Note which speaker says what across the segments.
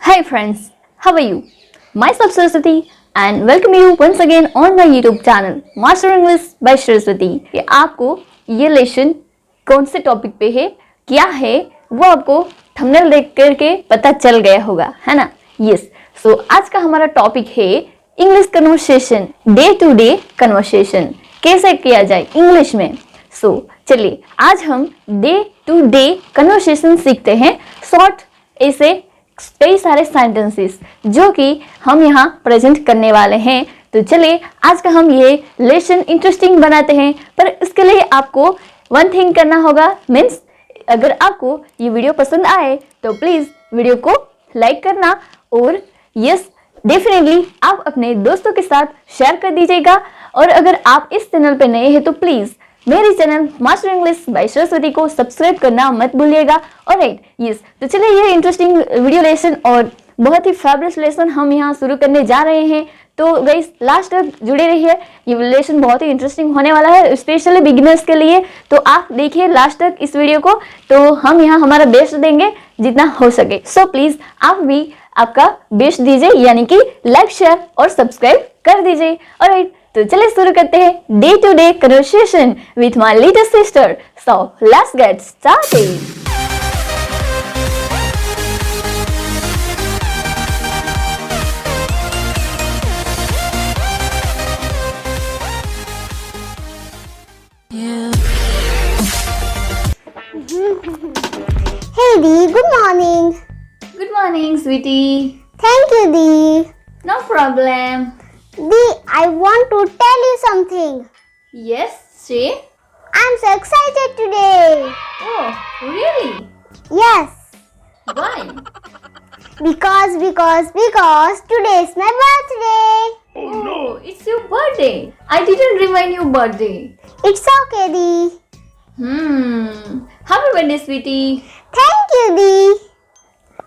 Speaker 1: Hi friends, how are you? Myself Sweetiee and welcome you once again on my YouTube channel Master English by Sweetiee। ये आपको ये lesson कौन से topic पे है, क्या है, वो आपको थंबनेल देख करके पता चल गया होगा, है ना? यस। सो आज का हमारा टॉपिक है English conversation, day to day conversation कैसे किया जाए इंग्लिश में। सो चलिए आज हम डे टू डे कन्वर्सेशन सीखते हैं। शॉर्ट ऐसे कई सारे सेंटेंसेस जो कि हम यहाँ प्रेजेंट करने वाले हैं। तो चलिए आज का हम ये लेसन इंटरेस्टिंग बनाते हैं। पर इसके लिए आपको वन थिंग करना होगा, मीन्स अगर आपको ये वीडियो पसंद आए तो प्लीज़ वीडियो को लाइक करना और यस डेफिनेटली आप अपने दोस्तों के साथ शेयर कर दीजिएगा। और अगर आप इस चैनल पे नए हैं तो प्लीज़ मेरे channel master English by Saraswati को सब्सक्राइब करना मत भूलिएगा। Alright, yes. तो चलिए ये इंटरेस्टिंग वीडियो लेसन और बहुत ही फैबुलस लेसन हम यहाँ शुरू करने जा रहे हैं। तो गाइस लास्ट तक जुड़े रहिए, ये लेसन बहुत ही इंटरेस्टिंग होने वाला है स्पेशली बिगिनर्स के लिए। तो आप देखिए लास्ट तक इस वीडियो को, तो हम यहाँ हमारा बेस्ट देंगे जितना हो सके। सो प्लीज आप भी आपका बेस्ट दीजिए, यानी कि लाइक शेयर और सब्सक्राइब कर दीजिए। ऑलराइट, तो चलिए शुरू करते हैं day to day conversation with my little sister. So let's get started.
Speaker 2: Hey Dee, good morning.
Speaker 1: Good morning, sweetie.
Speaker 2: Thank you, Dee.
Speaker 1: No problem.
Speaker 2: Dee, I want to tell you something.
Speaker 1: Yes, say.
Speaker 2: I'm so excited today.
Speaker 1: Oh, really?
Speaker 2: Yes,
Speaker 1: Why?
Speaker 2: because today is my birthday.
Speaker 1: Oh, it's your birthday. I didn't remind your birthday.
Speaker 2: It's okay, Dee.
Speaker 1: Happy birthday, sweetie.
Speaker 2: Thank you, Dee.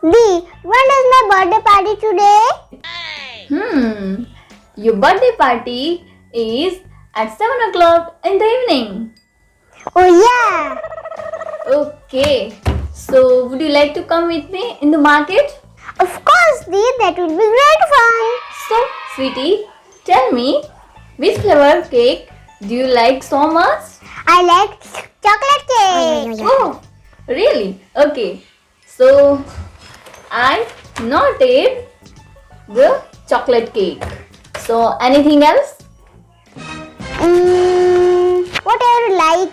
Speaker 2: Dee, when is my birthday party today?
Speaker 1: Your birthday party is at 7 o'clock in the evening.
Speaker 2: Oh yeah.
Speaker 1: Okay. So, would you like to come with me in the market?
Speaker 2: Of course, Dee. That would be great fun.
Speaker 1: So, sweetie, tell me, which flavor cake do you like so much?
Speaker 2: I like chocolate cake.
Speaker 1: Oh, really? Okay. So, I noted the chocolate cake. So, anything else?
Speaker 2: Whatever you like.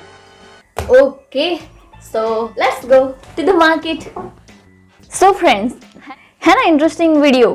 Speaker 1: Okay. So, let's go to the market. So, friends, है ना interesting video?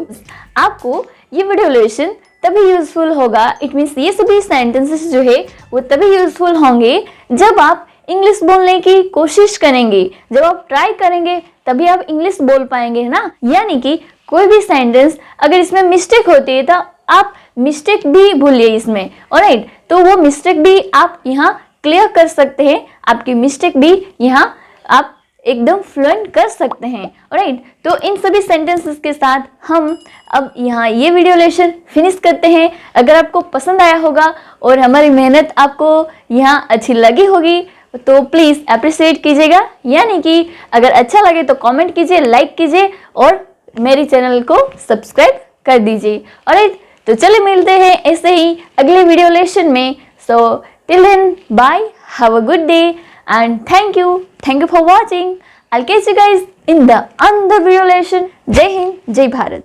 Speaker 1: आपको ये video lesson तभी useful होगा, it means ये सभी sentences जो है वो तभी यूजफुल होंगे जब आप इंग्लिश बोलने की कोशिश करेंगे, जब आप ट्राई करेंगे तभी आप इंग्लिश बोल पाएंगे, है ना? यानी कि कोई भी सेंटेंस अगर इसमें मिस्टेक होती है तो आप मिस्टेक भी भूलिए इसमें। ऑलराइट, तो वो मिस्टेक भी आप यहाँ क्लियर कर सकते हैं, आपकी मिस्टेक भी यहाँ आप एकदम फ्लुएंट कर सकते हैं। ऑलराइट, तो इन सभी सेंटेंसेस के साथ हम अब यहाँ ये वीडियो लेसन फिनिश करते हैं। अगर आपको पसंद आया होगा और हमारी मेहनत आपको यहाँ अच्छी लगी होगी तो प्लीज़ अप्रिशिएट कीजिएगा, यानी कि अगर अच्छा लगे तो कमेंट कीजिए, लाइक कीजिए और मेरे चैनल को सब्सक्राइब कर दीजिए। ऑलराइट, तो चलिए मिलते हैं ऐसे ही अगले वीडियो लेसन में। So till then bye, have a good day and thank you for watching. I'll catch you guys in the another video lesson. Jai Hind, Jai Bharat.